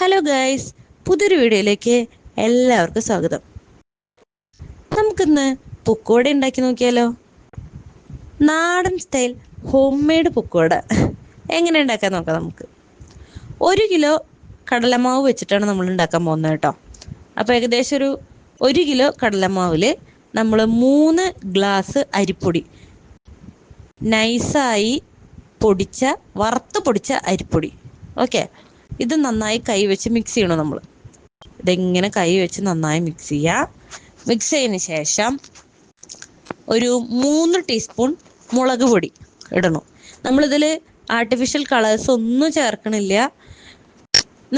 Hello guys, പുതിയൊരു വീഡിയോയിലേക്ക് എല്ലാവർക്കും സ്വാഗതം. നമുക്കിന്ന് പൊക്കോട ഉണ്ടാക്കി നോക്കിയാലോ? നാടൻ സ്റ്റൈൽ ഹോം മെയ്ഡ് പൊക്കോട എങ്ങനെ ഉണ്ടാക്കാൻ നോക്കാം. നമുക്ക് 1 കിലോ കടലമാവ് വെച്ചിട്ടാണ് നമ്മൾ ഉണ്ടാക്കാൻ പോകുന്നത് കേട്ടോ. അപ്പോൾ ഏകദേശം ഒരു 1 കിലോ കടലമാവിൽ നമ്മൾ 3 ഗ്ലാസ് അരിപ്പൊടി, നൈസായി വറുത്ത് പൊടിച്ച അരിപ്പൊടി. ഓക്കെ, ഇത് നന്നായി കൈ വെച്ച് മിക്സ് ചെയ്യണം. നമ്മൾ ഇതെങ്ങനെ കൈ വെച്ച് നന്നായി മിക്സ് ചെയ്യുക. മിക്സ് ചെയ്തതിന് ശേഷം ഒരു 3 ടീസ്പൂൺ മുളക് പൊടി ഇടണം. നമ്മളിതിൽ ആർട്ടിഫിഷ്യൽ കളേഴ്സ് ഒന്നും ചേർക്കണില്ല.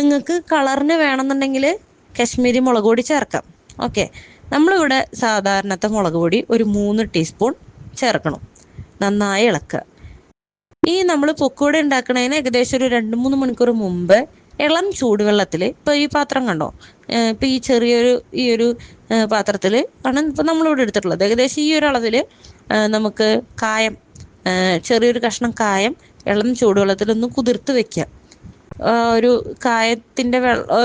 നിങ്ങൾക്ക് കളറിന് വേണമെന്നുണ്ടെങ്കിൽ കശ്മീരി മുളക് പൊടി ചേർക്കാം. ഓക്കെ, നമ്മളിവിടെ സാധാരണത്തെ മുളക് പൊടി ഒരു 3 ടീസ്പൂൺ ചേർക്കണം. നന്നായി ഇളക്കുക. ഈ നമ്മൾ പൊക്കോട ഉണ്ടാക്കണതിന് ഏകദേശം ഒരു 2-3 മണിക്കൂർ മുമ്പ് ഇളം ചൂടുവെള്ളത്തിൽ, ഇപ്പോൾ ഈ പാത്രം കണ്ടോ, ഇപ്പോൾ ഈ ഒരു പാത്രത്തിൽ ആണ് ഇപ്പോൾ നമ്മളിവിടെ എടുത്തിട്ടുള്ളത്. ഏകദേശം ഈ ഒരു അളവിൽ നമുക്ക് കായം, ചെറിയൊരു കഷ്ണം കായം ഇളം ചൂടുവെള്ളത്തിലൊന്ന് കുതിർത്ത് വെക്കുക. ഒരു കായത്തിൻ്റെ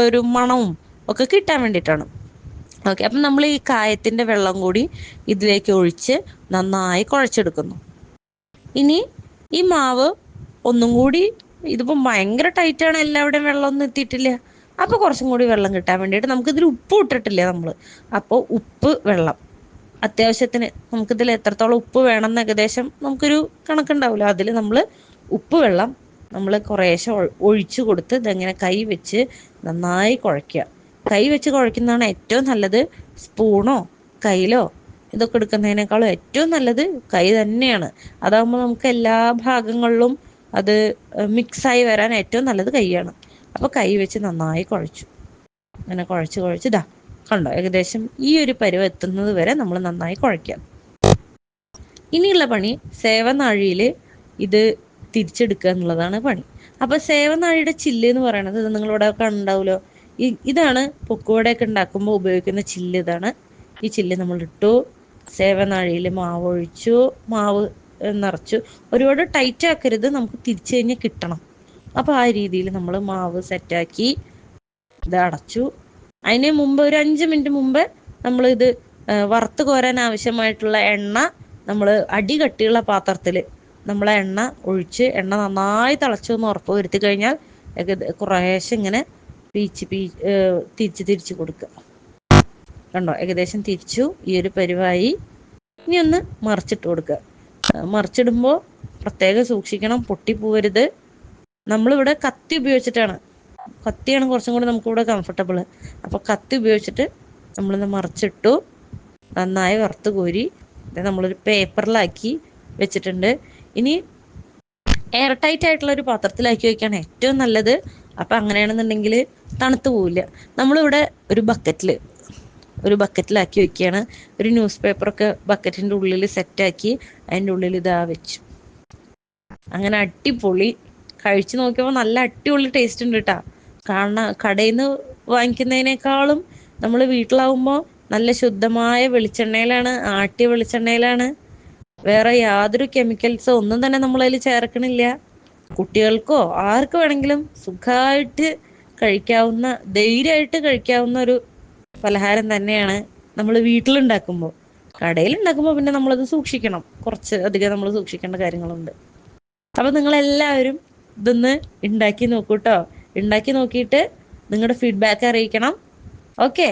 ഒരു മണവും ഒക്കെ കിട്ടാൻ വേണ്ടിയിട്ടാണ്. ഓക്കെ, അപ്പം നമ്മൾ ഈ കായത്തിൻ്റെ വെള്ളം കൂടി ഇതിലേക്ക് ഒഴിച്ച് നന്നായി കുഴച്ചെടുക്കുന്നു. ഇനി ഈ മാവ് ഒന്നും കൂടി, ഇതിപ്പം ഭയങ്കര ടൈറ്റാണ്, എല്ലാവിടെയും വെള്ളമൊന്നും എത്തിയിട്ടില്ല. അപ്പോൾ കുറച്ചും കൂടി വെള്ളം കിട്ടാൻ വേണ്ടിയിട്ട് നമുക്കിതിൽ ഉപ്പ് ഇട്ടിട്ടില്ല നമ്മൾ. അപ്പോൾ ഉപ്പ്, വെള്ളം അത്യാവശ്യത്തിന് നമുക്കിതിൽ എത്രത്തോളം ഉപ്പ് വേണമെന്ന് ഏകദേശം നമുക്കൊരു കണക്കുണ്ടാവില്ല. അതിൽ നമ്മൾ ഉപ്പ്, വെള്ളം നമ്മൾ കുറേശ്ശെ ഒഴിച്ചു കൊടുത്ത് ഇതെങ്ങനെ കൈ വെച്ച് നന്നായി കുഴയ്ക്കുക. കൈ വെച്ച് കുഴയ്ക്കുന്നതാണ് ഏറ്റവും നല്ലത്. സ്പൂണോ കയ്യിലോ ഇതൊക്കെ എടുക്കുന്നതിനേക്കാളും ഏറ്റവും നല്ലത് കൈ തന്നെയാണ്. അതാകുമ്പോൾ നമുക്ക് എല്ലാ ഭാഗങ്ങളിലും അത് മിക്സായി വരാൻ ഏറ്റവും നല്ലത് കൈയാണ്. അപ്പോൾ കൈ വെച്ച് നന്നായി കുഴച്ചു. അങ്ങനെ കുഴച്ച് ഇതാ കണ്ടോ, ഏകദേശം ഈ ഒരു പരുവം എത്തുന്നത് വരെ നമ്മൾ നന്നായി കുഴയ്ക്കാം. ഇനിയുള്ള പണി സേവനാഴിയിൽ ഇത് തിരിച്ചെടുക്കുക എന്നുള്ളതാണ് പണി. അപ്പോൾ സേവനാഴിയുടെ ചില്ല് എന്ന് പറയുന്നത്, ഇത് നിങ്ങളിവിടെ കണ്ടാവുമല്ലോ, ഇതാണ് പൊക്കോടയൊക്കെ ഉണ്ടാക്കുമ്പോൾ ഉപയോഗിക്കുന്ന ചില്ല്. ഇതാണ് ഈ ചില്ല്. നമ്മൾ ഇട്ടു, സേവനാഴിയിൽ മാവ് ഒഴിച്ചു, മാവ് നിറച്ചു. ഒരുപാട് ടൈറ്റ് ആക്കരുത്, നമുക്ക് തിരിച്ചു കഴിഞ്ഞാൽ കിട്ടണം. അപ്പോൾ ആ രീതിയിൽ നമ്മൾ മാവ് സെറ്റാക്കി ഇത് അടച്ചു. അതിന് മുമ്പ് ഒരു 5 മിനിറ്റ് മുമ്പ് നമ്മളിത് വറുത്ത് കോരാൻ ആവശ്യമായിട്ടുള്ള എണ്ണ നമ്മൾ അടികട്ടിയുള്ള പാത്രത്തിൽ നമ്മൾ എണ്ണ ഒഴിച്ച്, എണ്ണ നന്നായി തിളച്ചു എന്ന് ഉറപ്പ് വരുത്തി കഴിഞ്ഞാൽ കുറേശ്ശെ ഇങ്ങനെ തിരിച്ച് കൊടുക്കുക. കണ്ടോ, ഏകദേശം തിരിച്ചു. ഈ ഒരു പരിവായി. ഇനി ഒന്ന് മറിച്ചിട്ട് കൊടുക്കുക. മറിച്ചിടുമ്പോൾ പ്രത്യേകം സൂക്ഷിക്കണം, പൊട്ടിപ്പോവരുത്. നമ്മളിവിടെ കത്തി ഉപയോഗിച്ചിട്ടാണ്, കത്തിയാണ് കുറച്ചും കൂടി നമുക്കിവിടെ കംഫർട്ടബിൾ. അപ്പോൾ കത്തി ഉപയോഗിച്ചിട്ട് നമ്മളിന്ന് മറിച്ചിട്ടു. നന്നായി വറുത്ത് കോരി നമ്മളൊരു പേപ്പറിലാക്കി വെച്ചിട്ടുണ്ട്. ഇനി എയർ ടൈറ്റ് ആയിട്ടുള്ള ഒരു പാത്രത്തിലാക്കി വയ്ക്കുകയാണ് ഏറ്റവും നല്ലത്. അപ്പം അങ്ങനെയാണെന്നുണ്ടെങ്കിൽ തണുത്ത് പോവില്ല. നമ്മളിവിടെ ഒരു ബക്കറ്റിലാക്കി വെക്കുകയാണ്. ഒരു ന്യൂസ് പേപ്പറൊക്കെ ബക്കറ്റിൻ്റെ ഉള്ളിൽ സെറ്റാക്കി അതിൻ്റെ ഉള്ളിൽ ഇതാ വെച്ചു. അങ്ങനെ അടിപൊളി. കഴിച്ചു നോക്കിയപ്പോൾ നല്ല അടിപൊളി ടേസ്റ്റ് ഉണ്ട് കേട്ടോ. കടയിൽ നിന്ന് വാങ്ങിക്കുന്നതിനേക്കാളും നമ്മൾ വീട്ടിലാവുമ്പോൾ നല്ല ശുദ്ധമായ വെളിച്ചെണ്ണയിലാണ്, ആട്ടിയ വെളിച്ചെണ്ണയിലാണ്. വേറെ യാതൊരു കെമിക്കൽസോ ഒന്നും തന്നെ നമ്മളതിൽ ചേർക്കണില്ല. കുട്ടികൾക്കോ ആർക്ക് വേണമെങ്കിലും സുഖമായിട്ട് കഴിക്കാവുന്ന, ധൈര്യമായിട്ട് കഴിക്കാവുന്ന ഒരു പലഹാരം തന്നെയാണ് നമ്മൾ വീട്ടിലുണ്ടാക്കുമ്പോൾ. കടയിലുണ്ടാക്കുമ്പോൾ പിന്നെ നമ്മളത് സൂക്ഷിക്കണം, കുറച്ച് അധികം നമ്മൾ സൂക്ഷിക്കേണ്ട കാര്യങ്ങളുണ്ട്. അപ്പം നിങ്ങളെല്ലാവരും ഇതൊന്ന് ഉണ്ടാക്കി നോക്കൂ കേട്ടോ. ഉണ്ടാക്കി നോക്കിയിട്ട് നിങ്ങളുടെ ഫീഡ്ബാക്ക് അറിയിക്കണം. ഓക്കെ,